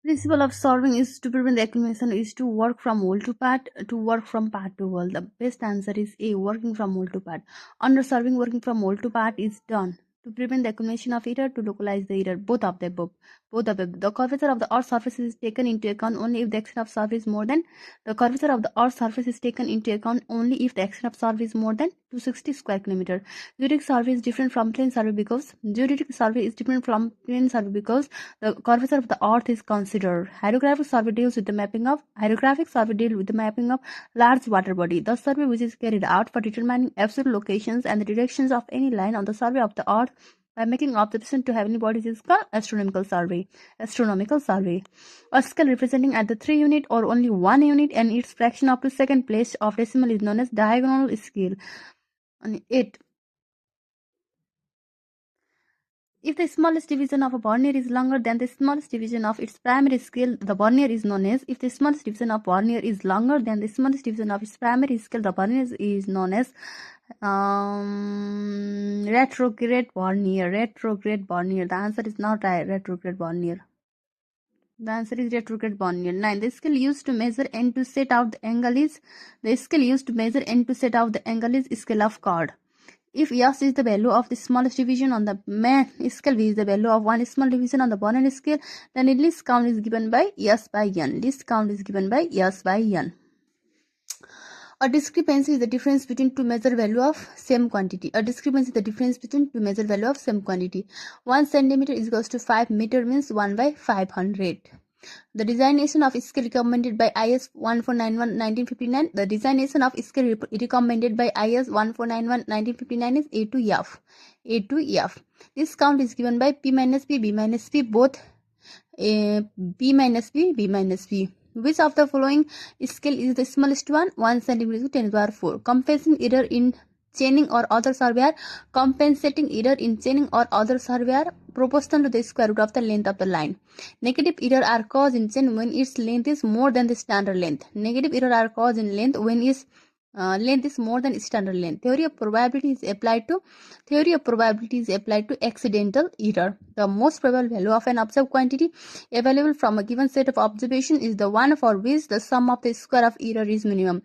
Principle of solving is to prevent the accumulation is to work from whole to part, to work from part to whole. The best answer is A, working from whole to part. Under solving, working from whole to part is done to prevent the accumulation of error, to localize the error. Both of the above. Both of the above. The curvature of the earth's surface is taken into account only if the extent of surface is more than the curvature of the earth's surface is taken into account only if the extent of surface is more than 260 square kilometer. Geodetic survey is different from plane survey because the curvature of the earth is considered. Hydrographic survey deals with the mapping of large water body. The survey which is carried out for determining absolute locations and the directions of any line on the survey of the earth by making observation to heavenly bodies is called astronomical survey. A scale representing at the 3 unit or only 1 unit and its fraction up to second place of decimal is known as diagonal scale. And it If the smallest division of a vernier is longer than the smallest division of its primary scale, the vernier is known as. If the smallest division of vernier is longer than the smallest division of its primary scale, the vernier is known as retrograde vernier. The answer is not retrograde vernier. The answer is retrograde vernier. 9. The scale used to measure and to set out the angle is scale of chord. If S is the value of the smallest division on the main scale, V is the value of one small division on the Boolean scale, then least count is given by S by N. A discrepancy is the difference between two measure value of same quantity. 1 centimeter is equals to 5 meter means 1 by 500. The designation of scale recommended by IS 1491-1959. The designation of scale recommended by IS 1491-1959 is A to F. This count is given by P minus P, B minus P, both P minus P, B minus P. Which of the following scale is the smallest one? 1 centimeter to 10 to the power 4. Compensating error in chaining or other surveyor proportional to the square root of the length of the line. Negative error are caused in chain when its length is more than the standard length. Negative error are caused in length when its length is more than standard length. Theory of probability is applied to accidental error. The most probable value of an observed quantity available from a given set of observation is the one for which the sum of the square of error is minimum.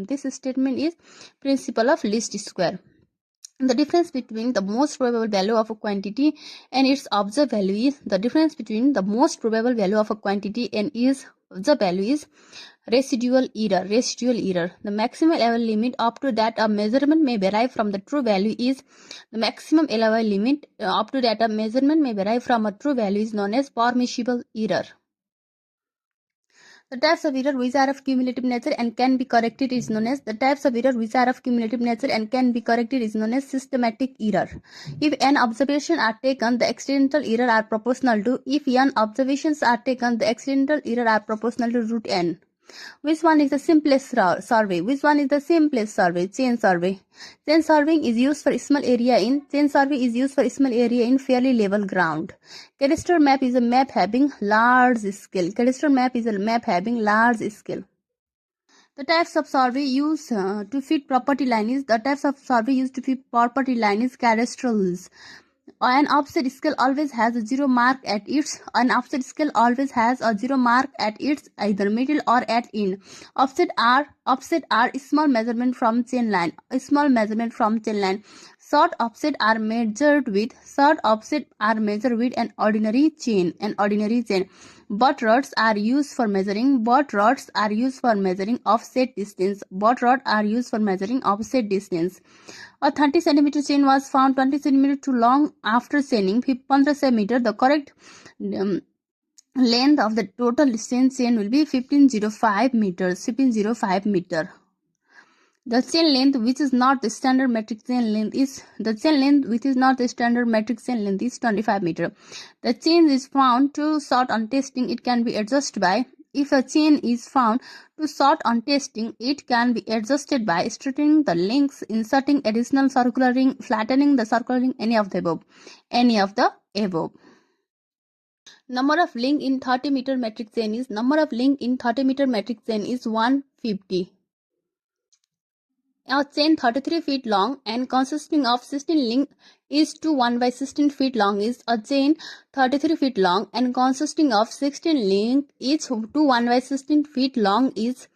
This statement is principle of least square. The difference between the most probable value of a quantity and its observed value is residual error. The maximum allowable limit up to that a measurement may vary from a true value is known as permissible error. The types of error which are of cumulative nature and can be corrected is known as systematic error. If n observations are taken, the accidental error are proportional to root n. Which one is the simplest survey? Chain survey. Chain surveying is used for small area in fairly level ground. Cadastral map is a map having large scale. The types of survey used to fit property line is cadastrals. An offset scale always has a zero mark at its either middle or at end. Offset are small measurement from chain line. Short offset are measured with an ordinary chain. Butt rods are used for measuring offset distance. A 30 cm chain was found 20 cm too long after chaining 15 cm. The correct length of the total distance chain will be 1505 meters. The chain length which is not the standard metric chain length is 25 meters. The chain is found too short on testing. It can be adjusted by If a chain is found too short on testing, it can be adjusted by straightening the links, inserting additional circular ring, flattening the circular ring, any of the above. Number of link in 30 meter metric chain is 150. A chain 33 feet long and consisting of 16 links is to 1 by 16 feet long is a chain 33 feet long and consisting of 16 links each to 1 by 16 feet long is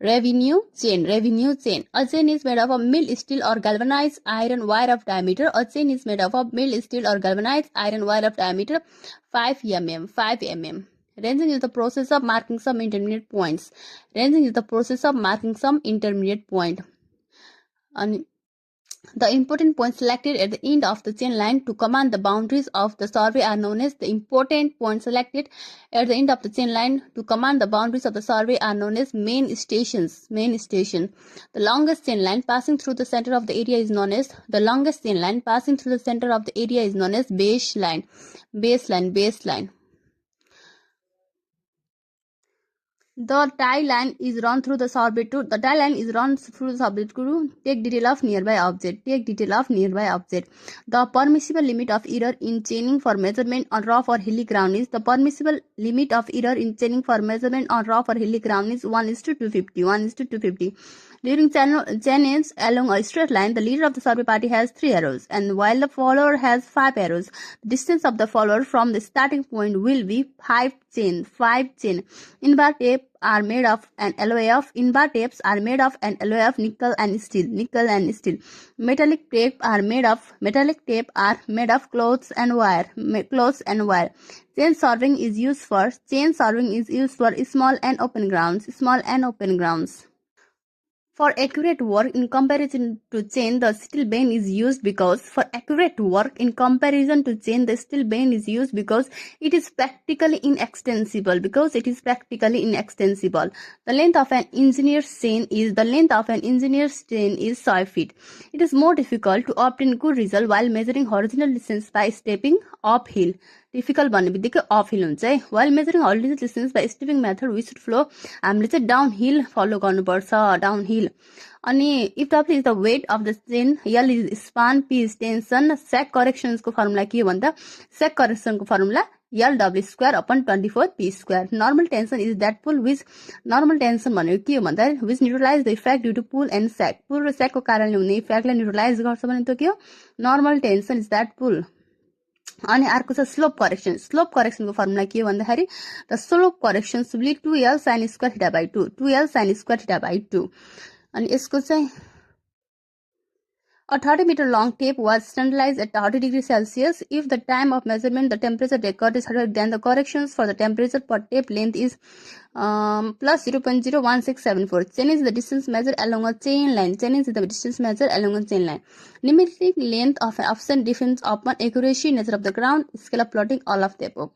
revenue chain. Revenue chain. A chain is made up of mild steel or galvanized iron wire of diameter. A chain is made up of mild steel or galvanized iron wire of diameter 5 mm. 5 mm. Ranging is the process of marking some intermediate points. Ranging is the process of marking some intermediate point. And the important points selected at the end of the chain line to command the boundaries of the survey are known as the important points selected at the end of the chain line to command the boundaries of the survey are known as main stations. Main station. The longest chain line passing through the center of the area is known as baseline. Baseline. The tie line is run through the survey to take detail of nearby object. The permissible limit of error in chaining for measurement on rough or hilly ground is 1:250. During chainage along a straight line, the leader of the survey party has 3 arrows, and while the follower has 5 arrows. The distance of the follower from the starting point will be 5 chain. Inbar tapes are made of an alloy of nickel and steel. Metallic tape are made of cloths and wire. Chain serving is used for small and open grounds. For accurate work in comparison to chain, the steel band is used because it is practically inextensible. The length of an engineer's chain is 5 feet. It is more difficult to obtain good result while measuring horizontal distance by stepping uphill. Difficult भन्ने बित्तिकै uphill हुन्छ है. While measuring horizontal distance by stepping method, we should flow हामीले चाहिँ downhill follow गर्नुपर्छ. Downhill. अनि if W is the weight of the chain, L is span, P is tension, sag corrections को formula के हो भन्दा sag correction को formula LW square upon 24 P square. Normal tension is that pull which भनेको के हो भन्दा which neutralize the effect due to pull and sag. Pull raw sag को कारणले हुने effectलाई neutralize गर्छ भने त के हो? Normal tension is that pull. अनि अर्को छ स्लोप करेक्सन. स्लोप करेक्सनको फर्मुला के हो भन्दाखेरि the slope correction should be 2L sin square theta by 2. 2L sin square theta by 2. अनि यसको चाहिँ a 30 meter long tape was standardized at 30 degrees Celsius. If the time of measurement the temperature record is higher, then the corrections for the temperature per tape length is plus 0.01674. Chain is the distance measured along a chain line. Numeric length of an offset depends upon accuracy, nature of the ground, scale of plotting, all of the above.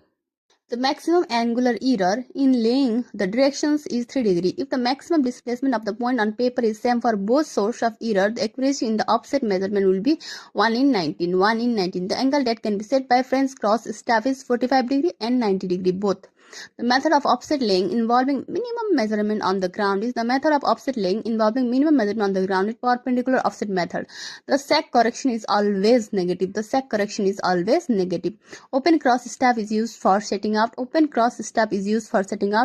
The maximum angular error in laying the directions is 3 degrees. If the maximum displacement of the point on paper is same for both source of error, the accuracy in the offset measurement will be 1 in 19. The angle that can be set by French cross staff is 45 degree and 90 degree both. The method of offset laying involving minimum measurement on the ground is perpendicular offset method. The sag correction is always negative. Open cross staff is used for setting out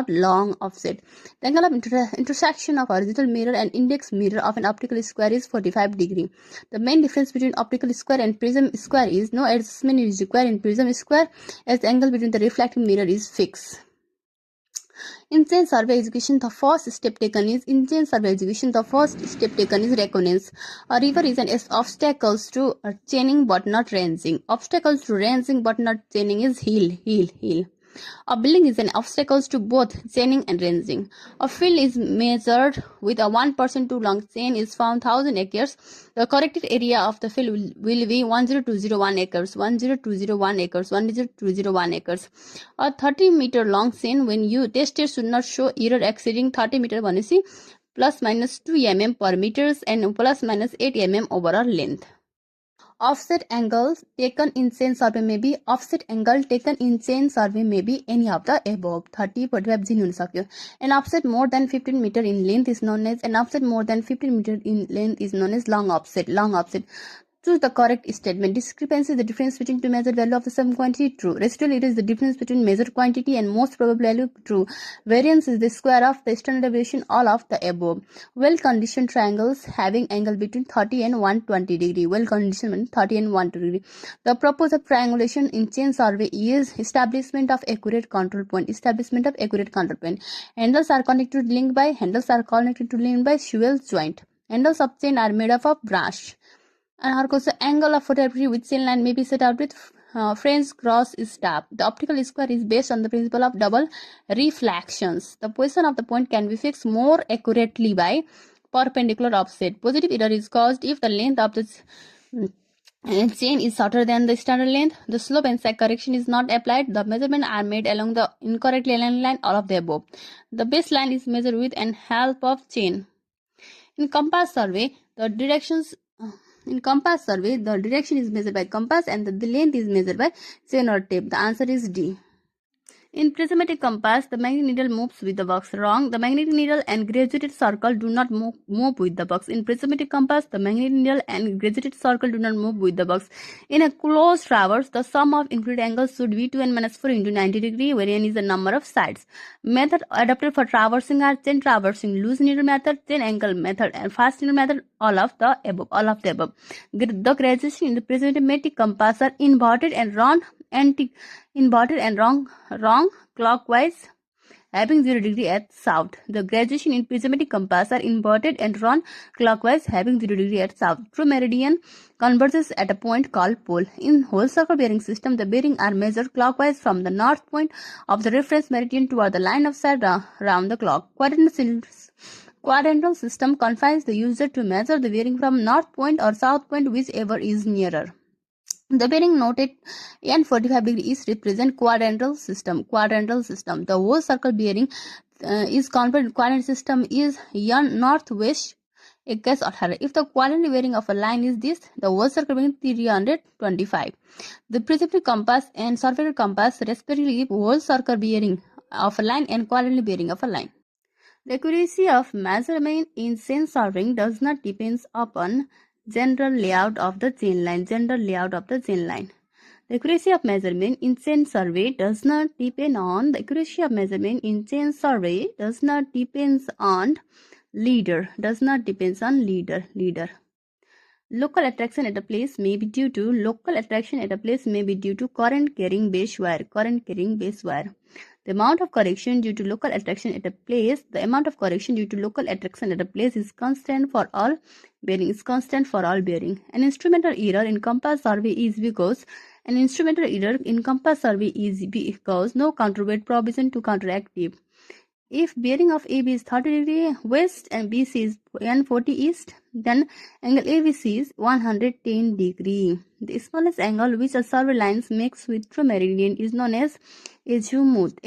long offset. The angle of intersection of horizontal mirror and index mirror of an optical square is 45 degree. The main difference between optical square and prism square is no adjustment is required in prism square as the angle between the reflecting mirror is fixed. In chain survey execution, the first step taken is reconnaissance. A river is an obstacles to chaining but not ranging. Obstacles to ranging but not chaining is hill. A building is an obstacle to both chaining and ranging. A field is measured with a 1% too long chain is found 1000 acres. The corrected area of the field will be 10201 acres. A 30 meter long chain when you tested should not show error exceeding 30 meter भनेपछि plus minus 2 mm per meters and plus minus 8 mm overall length. Offset angle taken in chain survey may be any of the above. 30, 45 जिन हुन सक्यो. An offset more than 15 meter in length is known as long offset. Choose the correct statement. Discrepancy is the difference between two measured value of the same quantity. True. Residual error is the difference between measured quantity and most probable value. True. Variance is the square of the standard deviation. All of the above. Well-conditioned triangles having angle between 30 and 120 degree. Well-conditioned means 30 and 120 degree. The purpose of triangulation in chain survey is establishment of accurate control point. Establishment of accurate control point. Handles are connected to link by Sewell joint. Handles of chain are made up of brass. And our question, angle of photography with chain line may be set out with French cross stab. The optical square is based on the principle of double reflections. The position of the point can be fixed more accurately by perpendicular offset. Positive error is caused if the length of the chain is shorter than the standard length. The slope and sag correction is not applied. The measurements are made along the incorrectly aligned line. All of the above. The baseline is measured with and help of chain. In compass survey, the direction is measured by compass and the length is measured by chain or tape. The answer is D. In prismatic compass, the magnetic needle moves with the box. Wrong. The magnetic needle and graduated circle do not move with the box. In prismatic compass, the magnetic needle and graduated circle do not move with the box. In a closed traverse, the sum of included angles should be 2n minus 4 into 90 degree, where n is the number of sides. Method adopted for traversing are chain traversing, loose needle method, chain angle method, and fast needle method. All of the above. The graduation in the prismatic compass are inverted and wrong clockwise having 0 degree at south. The graduation in prismatic compass are inverted and wrong clockwise having 0 degree at south. True meridian converges at a point called pole. In whole circle bearing system, the bearing are measured clockwise from the north point of the reference meridian toward the line of sight round the clock. Quadrantal system confines the user to measure the bearing from north point or south point, whichever is nearer. The bearing noted n45 degree east represent quadrantal system. The whole circle bearing is confident quadrant system is n northwest 21. If the quadrant bearing of a line is this, the whole circle bearing 325. The prismatic compass and surveyor compass respectively give whole circle bearing of a line and quadrant bearing of a line. The accuracy of measurement in chain surveying does not depend upon general layout of the chain line. The accuracy of measurement in chain survey does not depend on leader. Local attraction at a place may be due to current carrying base wire. The amount of correction due to local attraction at a place is constant for all bearing. An instrumental error in compass survey is because no counterweight provision to counteractive. If bearing of AB is 30 degree west and BC is n40 east, then angle ABC is 110 degree. The smallest angle which a survey line makes with true meridian is known as azimuth.